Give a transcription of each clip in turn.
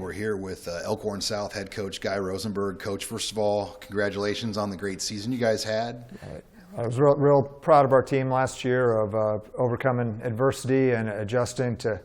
we're here with Elkhorn South head coach Guy Rosenberg. Coach, first of all, congratulations on the great season you guys had. I was real proud of our team last year of overcoming adversity and adjusting to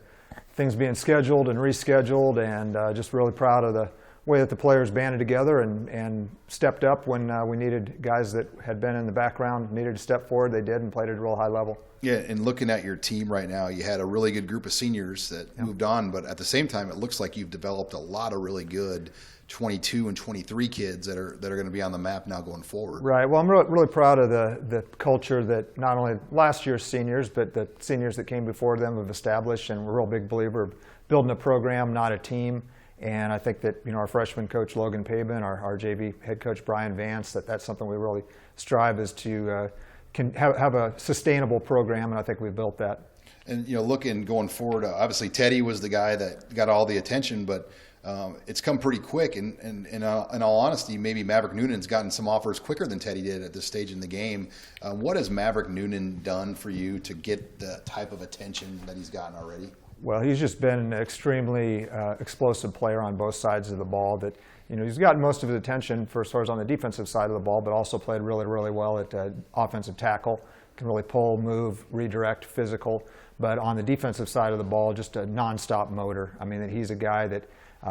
things being scheduled and rescheduled, and just really proud of the way that the players banded together and stepped up when we needed guys that had been in the background, needed to step forward. They did and played at a real high level. Yeah, and looking at your team right now, you had a really good group of seniors that moved on, but at the same time, it looks like you've developed a lot of really good 22 and 23 kids that are going to be on the map now going forward. Right. Well, I'm really proud of the culture that not only last year's seniors, but the seniors that came before them have established, and we're a real big believer of building a program, not a team. And I think that our freshman coach Logan Pabin, our JV head coach Brian Vance, that's something we really strive is to can have a sustainable program, and I think we've built that. And looking going forward, obviously Teddy was the guy that got all the attention, but it's come pretty quick. And in all honesty, maybe Maverick Noonan's gotten some offers quicker than Teddy did at this stage in the game. What has Maverick Noonan done for you to get the type of attention that he's gotten already? Well, he's just been an extremely explosive player on both sides of the ball. That he's gotten most of his attention for as far as on the defensive side of the ball, but also played really well at offensive tackle. Can really pull, move, redirect, physical. But on the defensive side of the ball, just a nonstop motor. I mean, he's a guy that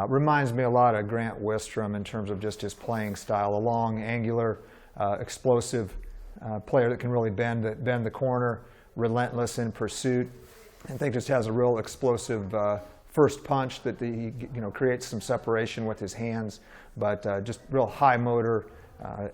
reminds me a lot of Grant Wistrom in terms of just his playing style. A long, angular, explosive player that can really bend the corner, relentless in pursuit. I think just has a real explosive first punch that he creates some separation with his hands, but just real high motor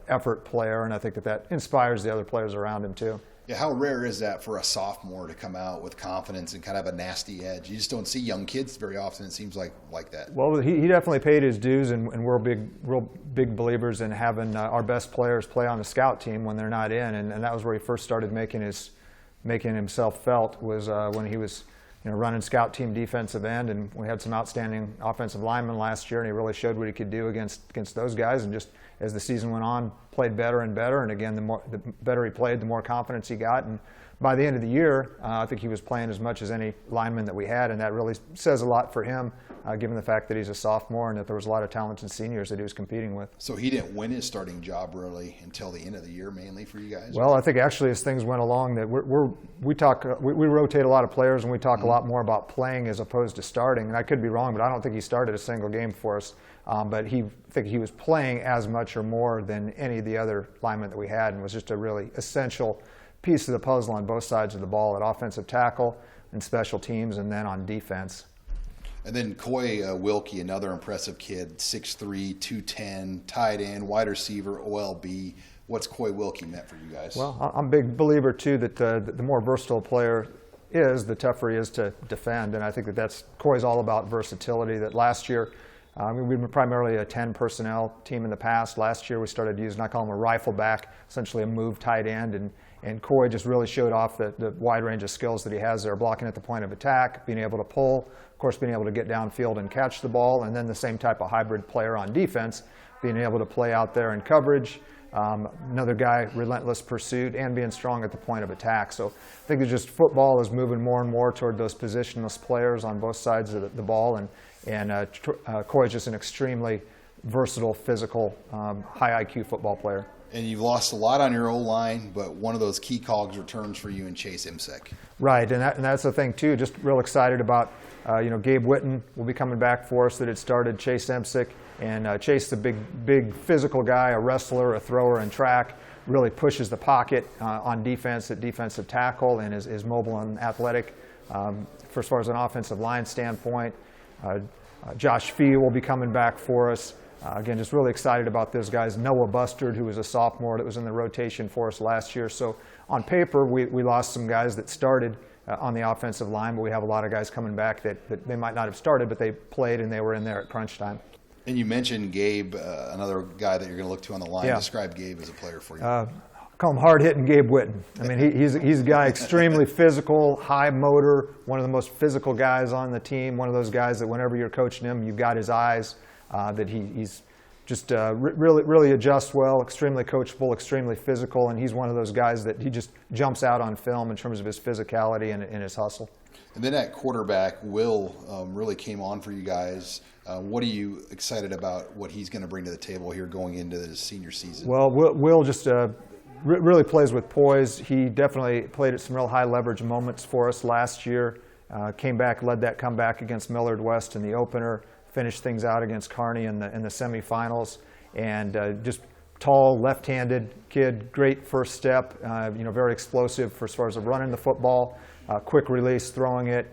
effort player, and I think that inspires the other players around him too. Yeah, how rare is that for a sophomore to come out with confidence and kind of a nasty edge? You just don't see young kids very often, it seems like that. Well, he definitely paid his dues, and we're real big believers in having our best players play on the scout team when they're not in, and that was where he first started making himself felt, was when he was running scout team defensive end, and we had some outstanding offensive linemen last year, and he really showed what he could do against those guys, and just as the season went on, played better and better, and again, the better he played, the more confidence he got, and by the end of the year, I think he was playing as much as any lineman that we had, and that really says a lot for him, given the fact that he's a sophomore and that there was a lot of talented seniors that he was competing with. So he didn't win his starting job really until the end of the year, mainly for you guys? Well, I think actually as things went along, that we rotate a lot of players, and we talk a lot more about playing as opposed to starting. And I could be wrong, but I don't think he started a single game for us. But I think he was playing as much or more than any of the other linemen that we had, and was just a really essential piece of the puzzle on both sides of the ball, at offensive tackle and special teams, and then on defense. And then Coy Wilkie, another impressive kid, 6'3", 210, tight end, wide receiver, OLB. What's Coy Wilkie meant for you guys? Well, I'm a big believer, too, that the more versatile a player is, the tougher he is to defend. And I think that's Coy's all about versatility. That last year, we've been primarily a 10 personnel team in the past. Last year we started using, I call him a rifle back, essentially a move tight end. And Coy just really showed off the wide range of skills that he has there, blocking at the point of attack, being able to pull, of course being able to get downfield and catch the ball, and then the same type of hybrid player on defense, being able to play out there in coverage. Another guy, relentless pursuit, and being strong at the point of attack. So I think it's just football is moving more and more toward those positionless players on both sides of the ball, and Coy is just an extremely versatile, physical, high IQ football player. And you've lost a lot on your O-line, but one of those key cogs returns for you in Chase Imsek. Right, and that's the thing too. Just real excited about, Gabe Witten will be coming back for us. That had started Chase Imsek, and Chase, the big physical guy, a wrestler, a thrower, and track, really pushes the pocket on defense at defensive tackle, and is mobile and athletic. For as far as an offensive line standpoint, Josh Fee will be coming back for us. Again, just really excited about those guys. Noah Bustard, who was a sophomore that was in the rotation for us last year. So on paper, we lost some guys that started on the offensive line, but we have a lot of guys coming back that they might not have started, but they played and they were in there at crunch time. And you mentioned Gabe, another guy that you're going to look to on the line. Yeah. Describe Gabe as a player for you. I call him hard-hitting Gabe Witten. I mean, he's a guy extremely physical, high motor, one of the most physical guys on the team, one of those guys that whenever you're coaching him, you've got his eyes. That he's just really adjusts well, extremely coachable, extremely physical, and he's one of those guys that he just jumps out on film in terms of his physicality and his hustle. And then at quarterback, Will really came on for you guys. What are you excited about what he's going to bring to the table here going into his senior season? Well, Will just really plays with poise. He definitely played at some real high leverage moments for us last year. Came back, led that comeback against Millard West in the opener, finished things out against Kearney in the semifinals, and just tall, left-handed kid, great first step, very explosive as far as running the football, quick release, throwing it,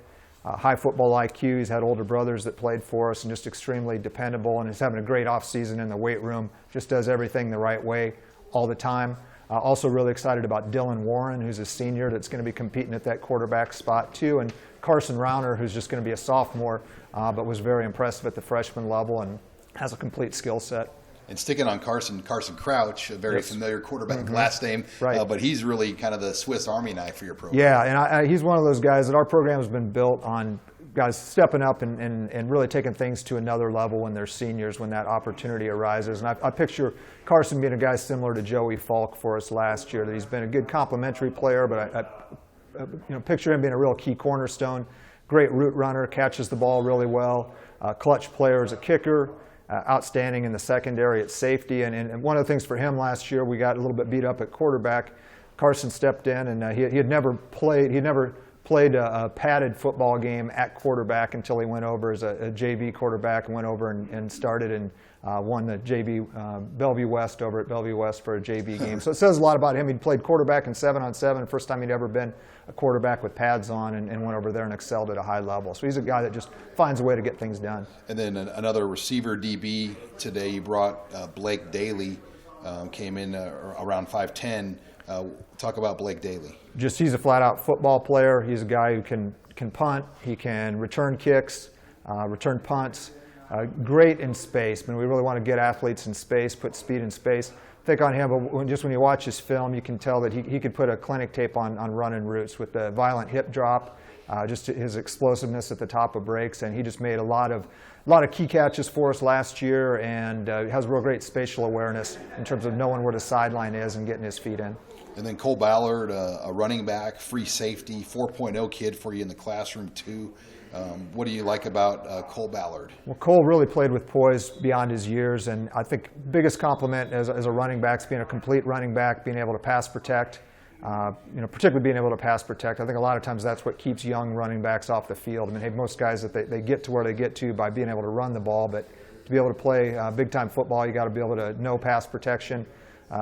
high football IQ. He's had older brothers that played for us and just extremely dependable, and is having a great off-season in the weight room, just does everything the right way all the time. Also really excited about Dylan Warren, who's a senior that's going to be competing at that quarterback spot too, and Carsen Rauner, who's just going to be a sophomore, but was very impressive at the freshman level and has a complete skill set. And sticking on Carsen Crouch, a very familiar quarterback last name, right. But he's really kind of the Swiss Army knife for your program. Yeah, and he's one of those guys that our program has been built on guys stepping up and really taking things to another level when they're seniors, when that opportunity arises. And I picture Carsen being a guy similar to Joey Falk for us last year, that he's been a good complementary player, but I picture him being a real key cornerstone. Great route runner, catches the ball really well, clutch player as a kicker, outstanding in the secondary at safety. And one of the things for him last year, we got a little bit beat up at quarterback. Carsen stepped in, and he had never played a padded football game at quarterback until he went over as a JV quarterback and went over and started and won the JV Bellevue West over at Bellevue West for a JV game. So it says a lot about him. He'd played quarterback in 7-on-7, first time he'd ever been a quarterback with pads on, and went over there and excelled at a high level. So he's a guy that just finds a way to get things done. And then another receiver DB today, you brought Blake Daly, came in around 5'10". Talk about Blake Daly. He's a flat-out football player. He's a guy who can punt. He can return kicks, return punts. Great in space. I mean, we really want to get athletes in space, put speed in space. Think on him, but when you watch his film, you can tell that he could put a clinic tape on running routes with the violent hip drop, just his explosiveness at the top of breaks, and he just made a lot of key catches for us last year, and has real great spatial awareness in terms of knowing where the sideline is and getting his feet in. And then Cole Ballard, a running back, free safety, 4.0 kid for you in the classroom too. What do you like about Cole Ballard? Well, Cole really played with poise beyond his years, and I think biggest compliment as a running back is being a complete running back, being able to pass protect, particularly being able to pass protect. I think a lot of times that's what keeps young running backs off the field. I mean, hey, most guys that they get to where they get to by being able to run the ball, but to be able to play big-time football, you got to be able to know pass protection.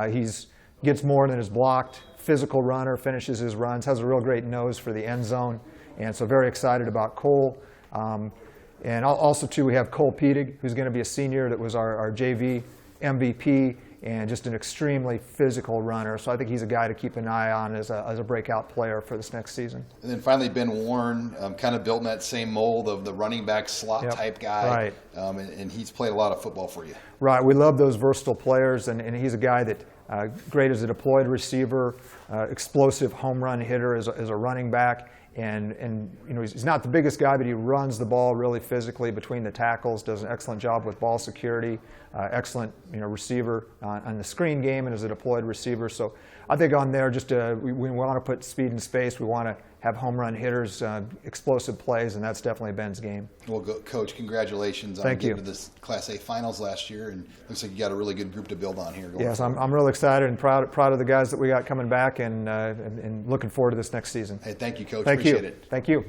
He's gets more than is blocked, physical runner, finishes his runs, has a real great nose for the end zone, and so very excited about Cole. And also, too, we have Cole Pedig, who's going to be a senior that was our JV MVP, and just an extremely physical runner. So I think he's a guy to keep an eye on as a breakout player for this next season. And then finally, Ben Warren, kind of built in that same mold of the running back slot type guy. Right. And he's played a lot of football for you. Right. We love those versatile players, and he's a guy that great as a deployed receiver, explosive home run hitter as a running back. And he's not the biggest guy, but he runs the ball really physically between the tackles, does an excellent job with ball security, excellent receiver on the screen game and as a deployed receiver. So I think on there, we want to put speed in space. We want to have home run hitters, explosive plays, and that's definitely Ben's game. Well, Coach, congratulations on getting to this Class A finals last year, and looks like you got a really good group to build on here. Yes, I'm really excited and proud of the guys that we got coming back, and looking forward to this next season. Hey, thank you, Coach. Appreciate it. Thank you.